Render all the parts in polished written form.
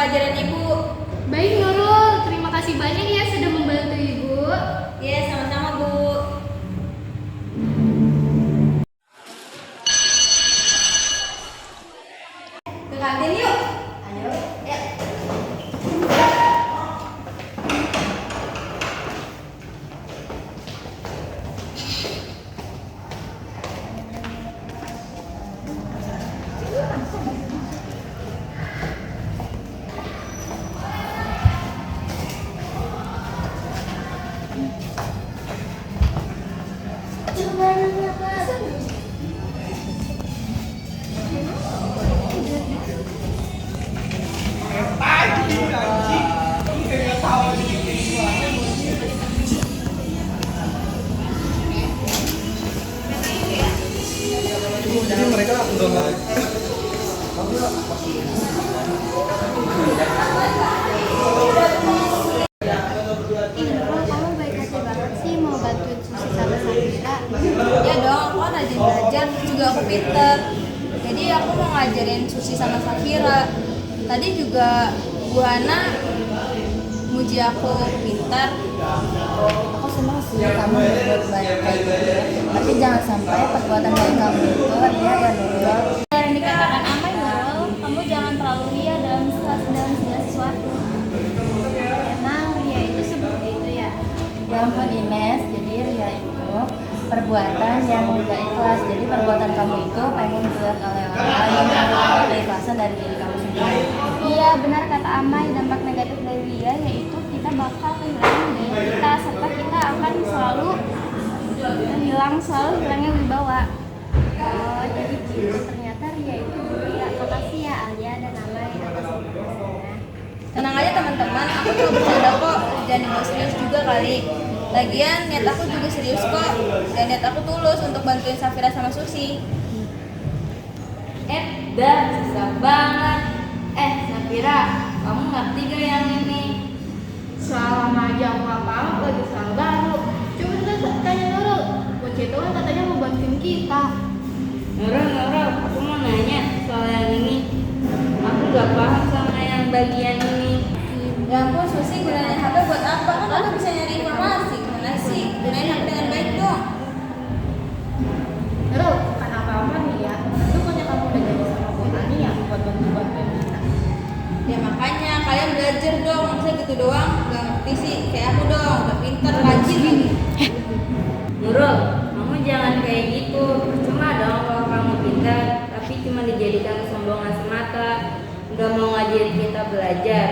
pengajaran Ibu. Baik Nurul, terima kasih banyak ya sudah membantu Ibu. Ya, sama-sama Bu. Ke kantin yuk. Ayo. Ya. Jadi mereka udah mau Kamu baik hati banget sih mau bantuin Susi sama Safira. Ya dong, aku kan rajin belajar, terus juga aku pinter. Jadi aku mau ngajarin Susi sama Safira. Tadi juga Bu Hana muji aku pintar. Aku senang sih kamu berbuat baik kayak gitu ya. Tapi jangan sampai perbuatan baik kamu itu ria ya Nurul. Yang dikatakan Amai Nurul, kamu jangan terlalu ria dalam segala sesuatu. Emang Ria itu seperti itu ya? Ya ampun Ines, jadi ria itu perbuatan yang tidak ikhlas. Jadi perbuatan kamu itu pengen dilihat oleh orang lain tanpa keikhlasan dari diri kamu sendiri. Iya benar kata Amai, dampak negatif dari Ria yaitu kita bakal kehilangan diri kita serta kita akan selalu hilangnya wibawa. Oh jadi gitu, ternyata Ria itu Ria. Makasih ya Alia dan Amai atas informasinya. Tenang aja teman-teman, aku cuma bercanda kok. Jangan dibawa serius juga kali. Lagian niat aku juga serius kok. Dan niat aku tulus untuk bantuin Safira sama Susi. Dah susah banget. Safira, kamu ngerti gak yang ini? Selama aja aku nggak paham lagi soal baru. Coba kita tanya Nurul. Bocah itu kan katanya mau bantuin kita. Nurul, aku mau nanya soal yang ini. Aku gak paham sama yang bagian ini. Ya ampun Susi, gunain HP buat apa? Kan aku bisa nyari informasi. Gimana sih? Gunain HP dengan baik dong. Nurul, bukan apa-apa nih ya. Bukannya kamu udah jadi sama Bu Hani ya buat bantuin kita. Ya makanya kalian belajar dong. Masa gitu doang? Gak ngerti sih. Kayak aku dong. Udah pintar, rajin lagi. Nurul, kamu jangan kayak gitu. Percuma dong kalau kamu pintar, tapi cuma dijadikan kesombongan semata. Gak mau ngajarin kita belajar.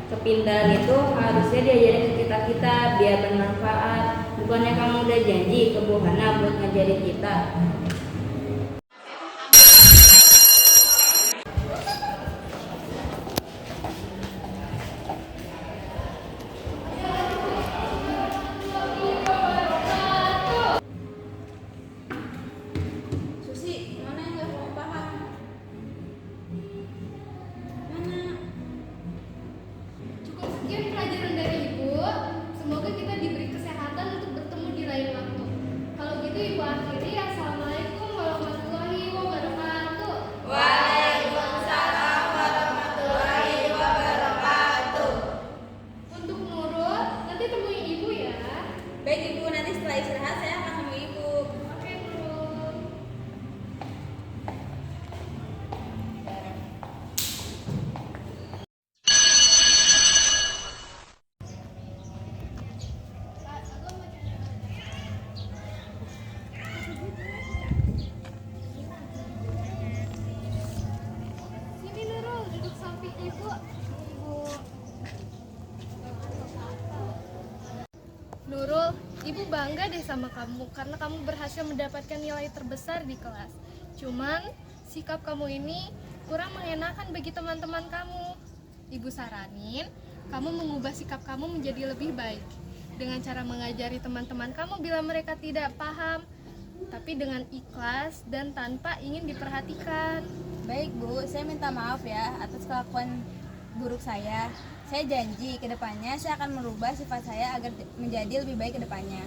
Kepintaran itu harusnya diajarin ke kita biar bermanfaat. Bukannya kamu udah janji ke Bu Hana buat ngajarin kita. Susi, mana yang gak kamu paham? Mana? Cukup sekian pelajaran dari Ibu. Semoga kita diberi kesehatan untuk bertemu di lain waktu. Kalau gitu Ibu akhiri. Assalamualaikum warahmatullahi wabarakatuh. Waalaikumsalam warahmatullahi wabarakatuh. Untuk Nurul, nanti temui Ibu ya. Baik Ibu, nanti setelah istirahat saya akan temui Ibu. Oke Nurul. Sini Nurul, duduk samping Ibu. Nurul, Ibu bangga deh sama kamu karena kamu berhasil mendapatkan nilai terbesar di kelas. Cuman sikap kamu ini kurang mengenakan bagi teman-teman kamu. Ibu saranin kamu mengubah sikap kamu menjadi lebih baik dengan cara mengajari teman-teman kamu bila mereka tidak paham, tapi dengan ikhlas dan tanpa ingin diperhatikan. Baik Bu, saya minta maaf ya atas kelakuan buruk saya. Saya janji ke depannya saya akan merubah sifat saya agar menjadi lebih baik ke depannya.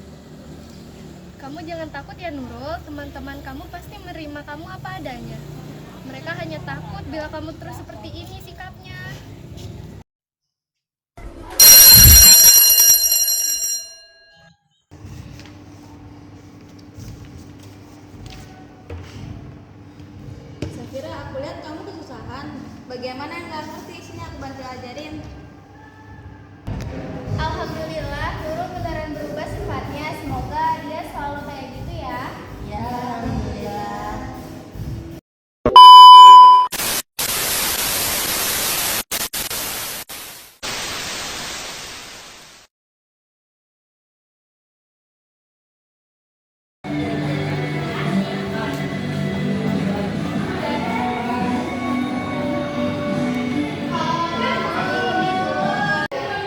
Kamu jangan takut ya Nurul, teman-teman kamu pasti menerima kamu apa adanya. Mereka hanya takut bila kamu terus seperti ini sikapnya. bagaimana yang nggak ngerti, sini aku bantu ajarin. Alhamdulillah, Nurul beneran berubah sifatnya. Semoga dia selalu kayak gitu ya. Ya, alhamdulillah.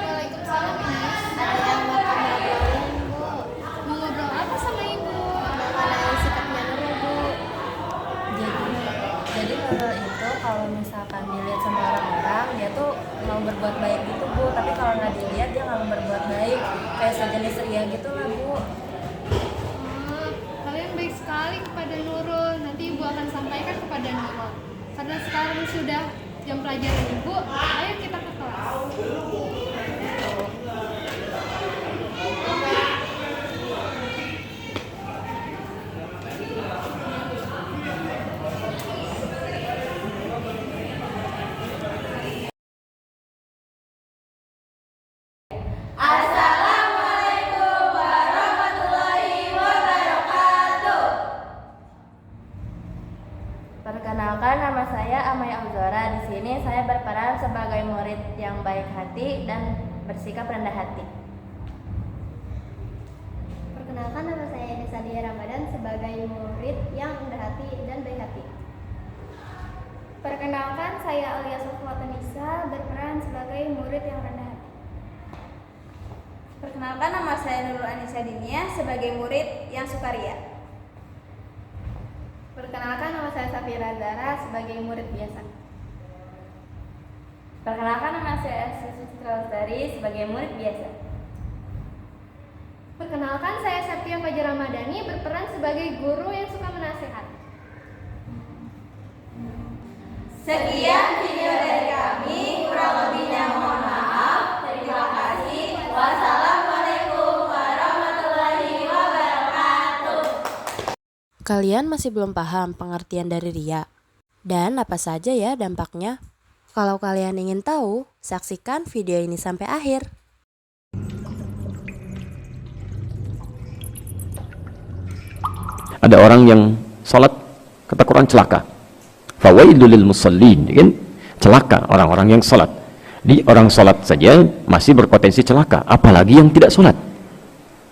Waalaikumsalam, Ines. Ada yang mau kamu obrolin, Bu. Mau ngobrol apa sama ibu? Mengenai sikapnya Nurul, Bu. Jadi Nurul itu kalau misalkan dilihat sama orang-orang dia tuh mau berbuat baik gitu Bu, tapi kalau nggak dilihat dia nggak mau berbuat baik, kayak sejenis ria gitu lah Bu. Kalian baik sekali kepada Nurul. Nanti ibu akan sampaikan kepada Nurul. Karena sekarang sudah jam pelajaran ibu, ayo kita ke kelas. Perkenalkan, nama saya Amaya Auzora. Di sini saya berperan sebagai murid yang baik hati dan bersikap rendah hati. Perkenalkan, nama saya Nisa Dia Ramadan sebagai murid yang rendah hati dan baik hati. Perkenalkan, saya Alia Sofwata Nisa berperan sebagai murid yang rendah hati. Perkenalkan, nama saya Nurul Anissa Dinia sebagai murid yang sukaria. Perkenalkan, nama saya Safira Zara sebagai murid biasa. Perkenalkan, nama saya Susi Citra Lestari sebagai murid biasa. Perkenalkan, saya Septia Fajar Ramadhani berperan sebagai guru yang suka menasihat. Sekian video dari kami, kurang lebihnya mohon maaf. Terima kasih. Wassalamualaikum warahmatullahi wabarakatuh. Kalian masih belum paham pengertian dari ria? Dan apa saja ya dampaknya? Kalau kalian ingin tahu, saksikan video ini sampai akhir. Ada orang yang sholat kata Quran celaka. Fawailul lil musallin, kan? Celaka orang-orang yang sholat. Di orang sholat saja masih berpotensi celaka, apalagi yang tidak sholat.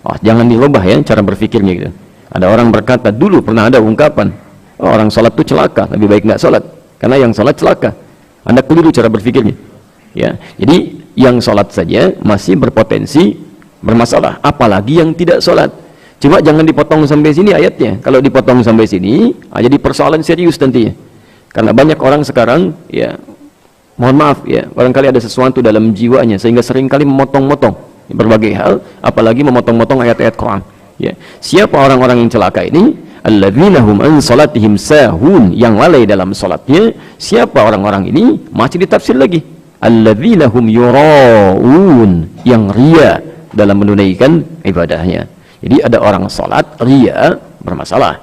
Oh, jangan dirubah ya cara berpikirnya gitu. Ada orang berkata, dulu pernah ada ungkapan, oh, orang sholat itu celaka, lebih baik nggak sholat, karena yang sholat celaka. Anda keliru cara berpikirnya. Ya, jadi yang sholat saja masih berpotensi bermasalah, apalagi yang tidak sholat. Cuma jangan dipotong sampai sini ayatnya. Kalau dipotong sampai sini, jadi persoalan serius nantinya. Karena banyak orang sekarang, ya, mohon maaf ya, barangkali ada sesuatu dalam jiwanya sehingga seringkali memotong-motong berbagai hal, apalagi memotong-motong ayat-ayat Quran. Ya, siapa orang-orang yang celaka ini? Alladzina hum an salatihim sahun, yang lalai dalam salatnya. Siapa orang-orang ini? Masih ditafsir lagi. Alladzina hum yuraun, yang ria dalam menunaikan ibadahnya. Jadi ada orang salat ria bermasalah.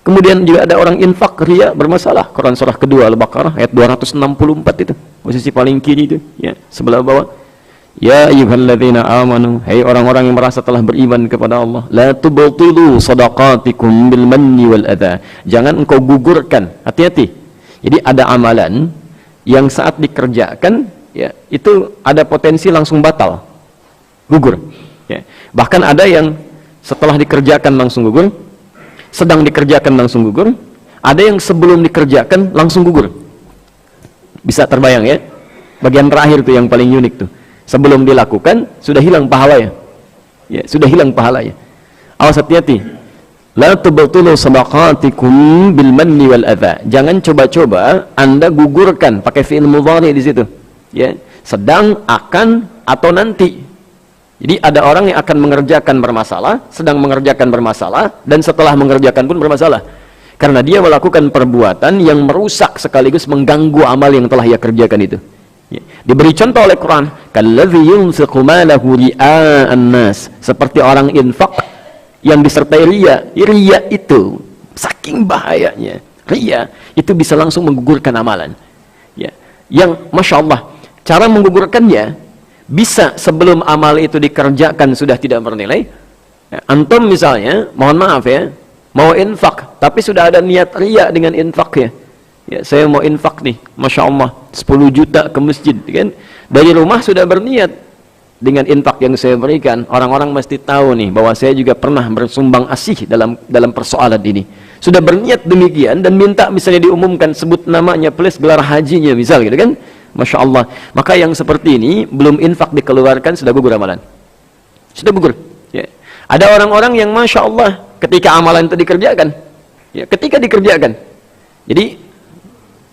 Kemudian juga ada orang infak ria bermasalah. Quran surah kedua Al-Baqarah ayat 264 itu, posisi paling kiri itu, ya, sebelah bawah. Ya ayyuhalladzina amanu, hai orang-orang yang merasa telah beriman kepada Allah, la tubtilu shadaqatikum bil manni wal adha. Jangan engkau gugurkan, hati-hati. Jadi ada amalan yang saat dikerjakan, ya, itu ada potensi langsung batal, gugur. Ya. Bahkan ada yang setelah dikerjakan langsung gugur, sedang dikerjakan langsung gugur, ada yang sebelum dikerjakan langsung gugur. Bisa terbayang ya? Bagian terakhir tuh yang paling unik tuh. Sebelum dilakukan sudah hilang pahalanya. Ya, sudah hilang pahalanya. Awas, hati-hati. La tubtilu shadaqatikum bil manni wal adha. Jangan coba-coba Anda gugurkan pakai fi'il mudhari di situ. Ya, sedang, akan, atau nanti. Jadi ada orang yang akan mengerjakan bermasalah, sedang mengerjakan bermasalah, dan setelah mengerjakan pun bermasalah. Karena dia melakukan perbuatan yang merusak sekaligus mengganggu amal yang telah ia kerjakan itu. Ya. Diberi contoh oleh Quran, kalladzi yunfiqu malahu ria'an nas, seperti orang infak yang disertai ria. Ria itu saking bahayanya. Ria itu bisa langsung menggugurkan amalan. yang Masya Allah cara menggugurkannya bisa sebelum amal itu dikerjakan sudah tidak bernilai. Antum misalnya, mohon maaf ya, mau infak tapi sudah ada niat riya dengan infaknya. Ya, saya mau infak nih, Masya Allah 10 juta ke masjid kan, dari rumah sudah berniat dengan infak yang saya berikan, orang-orang mesti tahu nih bahwa saya juga pernah bersumbang asih dalam persoalan ini. Sudah berniat demikian dan minta misalnya diumumkan, sebut namanya plus gelar hajinya misal gitu kan, Masya Allah. Maka yang seperti ini belum infak dikeluarkan sudah gugur amalan, sudah gugur ya. Ada orang-orang yang Masya Allah ketika amalan itu dikerjakan ya, ketika dikerjakan, jadi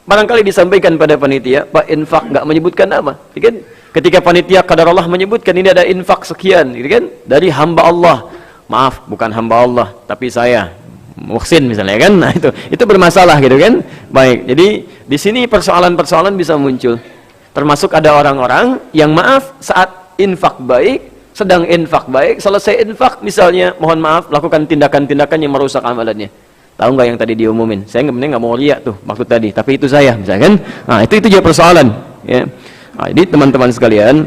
barangkali disampaikan pada panitia, Pak, infak nggak menyebutkan nama, kan? Ketika panitia qadarullah menyebutkan ini ada infak sekian, gitu kan? Dari hamba Allah, maaf, bukan hamba Allah, tapi saya muhsin misalnya kan, nah itu bermasalah gitu kan? Baik, jadi di sini persoalan-persoalan bisa muncul, termasuk ada orang-orang yang maaf saat infak baik, sedang infak baik, selesai infak misalnya, mohon maaf, lakukan tindakan-tindakan yang merusak amalannya. Tahu nggak yang tadi diumumin? Saya nggak mau riak tuh maksud tadi, tapi itu saya, misalkan. Nah, itu juga persoalan. Ya. Nah, jadi teman-teman sekalian,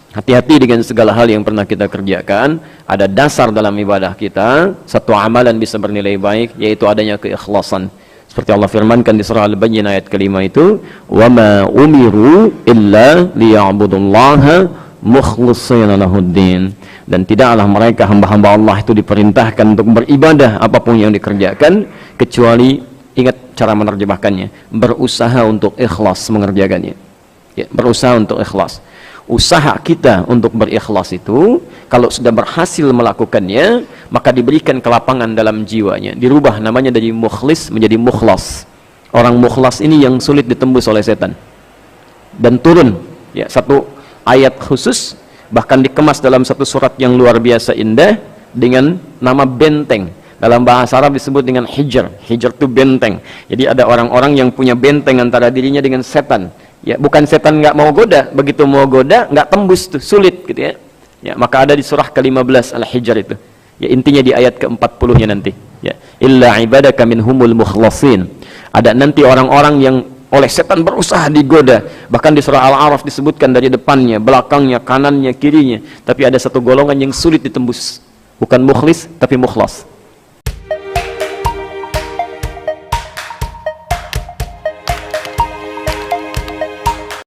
hati-hati dengan segala hal yang pernah kita kerjakan. Ada dasar dalam ibadah kita, satu amalan bisa bernilai baik, yaitu adanya keikhlasan. Seperti Allah firmankan di surah Al-Bayyinah ayat kelima itu, وَمَا أُمِرُوا إِلَّا لِيَعْبُدُوا mukhlishina lahuddin, dan tidaklah mereka hamba-hamba Allah itu diperintahkan untuk beribadah apapun yang dikerjakan kecuali, ingat cara menerjemahkannya, berusaha untuk ikhlas mengerjakannya ya, berusaha untuk ikhlas. Usaha kita untuk berikhlas itu kalau sudah berhasil melakukannya, maka diberikan kelapangan dalam jiwanya, dirubah namanya dari mukhlis menjadi mukhlas. Orang mukhlas ini yang sulit ditembus oleh setan, dan turun ya satu ayat khusus, bahkan dikemas dalam satu surat yang luar biasa indah dengan nama benteng. Dalam bahasa Arab disebut dengan hijr. Hijr itu benteng. Jadi ada orang-orang yang punya benteng antara dirinya dengan setan. Ya, bukan setan nggak mau goda, begitu mau goda nggak tembus tuh, sulit gitu ya. Ya, maka ada di surah ke-15 Al-Hijr itu. Ya, intinya di ayat ke-40-nya nanti. Ya, illa ibadaka minhumul mukhlasin. Ada nanti orang-orang yang oleh setan berusaha digoda, bahkan di surah Al-A'raf disebutkan dari depannya, belakangnya, kanannya, kirinya, tapi ada satu golongan yang sulit ditembus, bukan mukhlis tapi mukhlas.